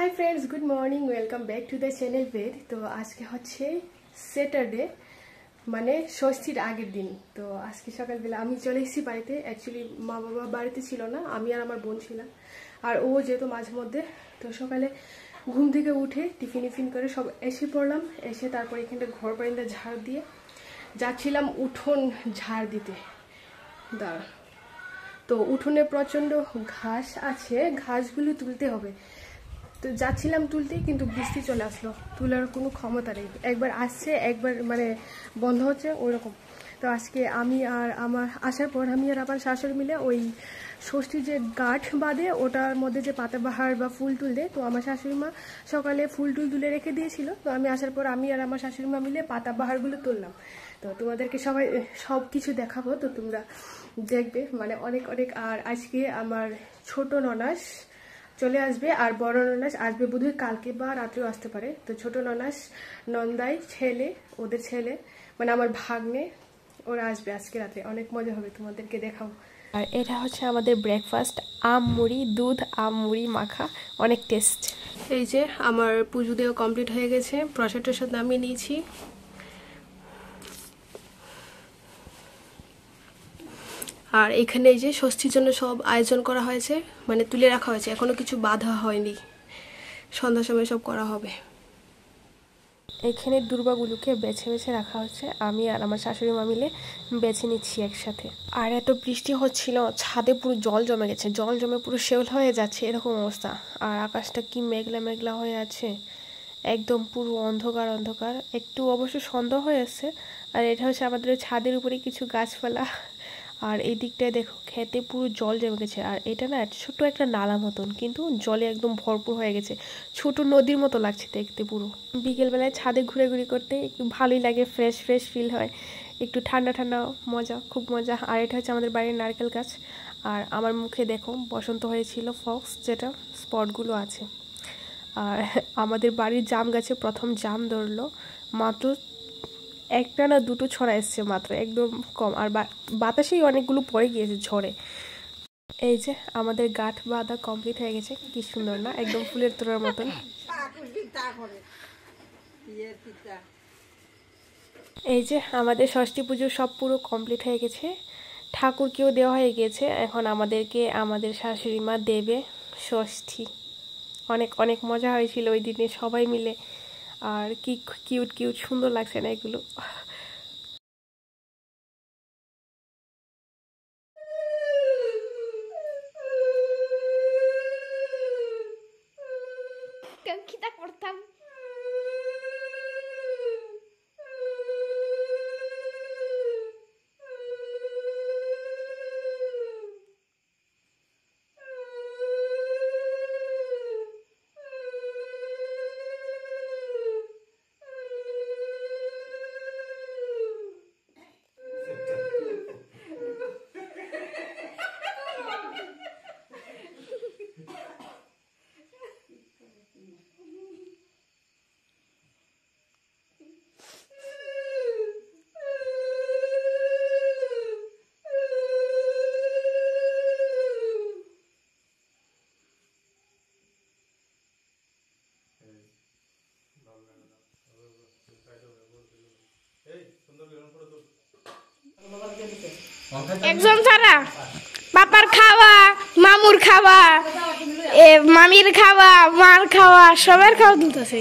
Hi friends, good morning, welcome back to the channel Ved. तो आज के হচ্ছে স্যাটারডে, মানে ষষ্ঠীর আগের দিন। তো আজকে সকালবেলা আমি চলে এসেছি বাড়িতে। অ্যাকচুয়ালি মা বাবা বাড়িতে ছিল না, আমি আর আমার বোন ছিলাম। আর ও যেহেতু মাঝে মধ্যে, তো সকালে ঘুম থেকে উঠে টিফিন করে সব এসে পড়লাম। এসে তারপর এখানটা ঘর বারান্দা ঝাড় দিয়ে যাচ্ছিলাম উঠোন ঝাড় দিতে। দাঁড়া, তো উঠোনে প্রচণ্ড ঘাস আছে, ঘাসগুলো তুলতে হবে। তো যাচ্ছিলাম তুলতে, কিন্তু বৃষ্টি চলে আসলো, তোলার কোনো ক্ষমতা নেই। একবার আসছে, একবার মানে বন্ধ হচ্ছে, ওইরকম। তো আজকে আমি আর আমার আসার পর আমি আর আমার শাশুড়ি মিলে ওই ষষ্ঠীর যে গাঁঠ বাঁধে ওটার মধ্যে যে পাতাবাহার বা ফুল টুল দেয়, তো আমার শাশুড়ি মা সকালে ফুল টুল তুলে রেখে দিয়েছিল। তো আমি আসার পর আমি আর আমার শাশুড়ি মা মিলে পাতাবাহারগুলো তুললাম। তো তোমাদেরকে সব কিছু দেখাবো, তো তোমরা দেখবে, মানে অনেক। আর আজকে আমার ছোট ননাস চলে আসবে, আর বড় ননাস আসবে বোধহয় কালকে বা রাত্রেও আসতে পারে। তো ছোট ননাস, নন্দাই ছেলে, ওদের ছেলে মানে আমার ভাগ্নে, ওরা আসবে আজকে রাতে। অনেক মজা হবে, তোমাদেরকে দেখাও। আর এটা হচ্ছে আমাদের ব্রেকফাস্ট, আম মুড়ি, দুধ আম মুড়ি মাখা, অনেক টেস্ট। এই যে আমার পুজো দেওয়া কমপ্লিট হয়ে গেছে, প্রসাদ টসাদ নামিয়ে নিয়েছি। আর এখানে এই যে ষষ্ঠীর জন্য সব আয়োজন করা হয়েছে, মানে তুলে রাখা হয়েছে, এখনো কিছু বাঁধা হয়নি, সন্ধ্যার সময় সব করা হবে। এখানে দুর্বাগুলোকে বেছে রাখা হচ্ছে, আমি আর আমার শাশুড়ি মা মিলে বেছে নিচ্ছি একসাথে। আর এত বৃষ্টি হচ্ছিল, ছাদে পুরো জল জমে গেছে, জল জমে পুরো শেওল হয়ে যাচ্ছে, এরকম অবস্থা। আর আকাশটা কি মেঘলা হয়ে আছে, একদম পুরো অন্ধকার। একটু অবশ্য সন্ধ্যা হয়ে আসছে। আর এটা হচ্ছে আমাদের ছাদের উপরে কিছু গাছপালা। আর এই দিকটায় দেখো, খেতে পুরো জল জমে গেছে। আর এটা না ছোট একটা নালা মতন, কিন্তু জলে একদম ভরপুর হয়ে গেছে, ছোট নদীর মতো লাগছে দেখতে পুরো। বিকেলবেলায় ছাদে ঘুরে করতে একটু ভালোই লাগে, ফ্রেশ ফিল হয়, একটু ঠান্ডা মজা, খুব মজা। আর এটা হচ্ছে আমাদের বাড়ির নারকেল গাছ। আর আমার মুখে দেখো বসন্ত হয়েছিল, ফক্স যেটা স্পটগুলো আছে। আর আমাদের বাড়ির জাম গাছে প্রথম জাম ধরলো, মাত্র একটা না দুটো ছড়া এসছে মাত্র, একদম কম। আর বাতাসেই অনেকগুলো পড়ে গিয়েছে ঝড়ে। এই যে আমাদের গাঁঠ বাঁধা কমপ্লিট হয়ে গেছে, কি সুন্দর না, একদম ফুলের তোড়ার মতন। এই যে আমাদের ষষ্ঠী পুজো সব পুরো কমপ্লিট হয়ে গেছে, ঠাকুরকেও দেওয়া হয়ে গেছে। এখন আমাদেরকে আমাদের শাশুড়ি মা দেবে ষষ্ঠী। অনেক মজা হয়েছিল ওই দিনে সবাই মিলে। আর কি কিউট সুন্দর লাগছে না এগুলো। kita করতাম। একজন ছাড়া বাবার খাওয়া, মামুর খাওয়া, মামির খাওয়া, মার খাওয়া, সবার খাওয়া দুলতেছে।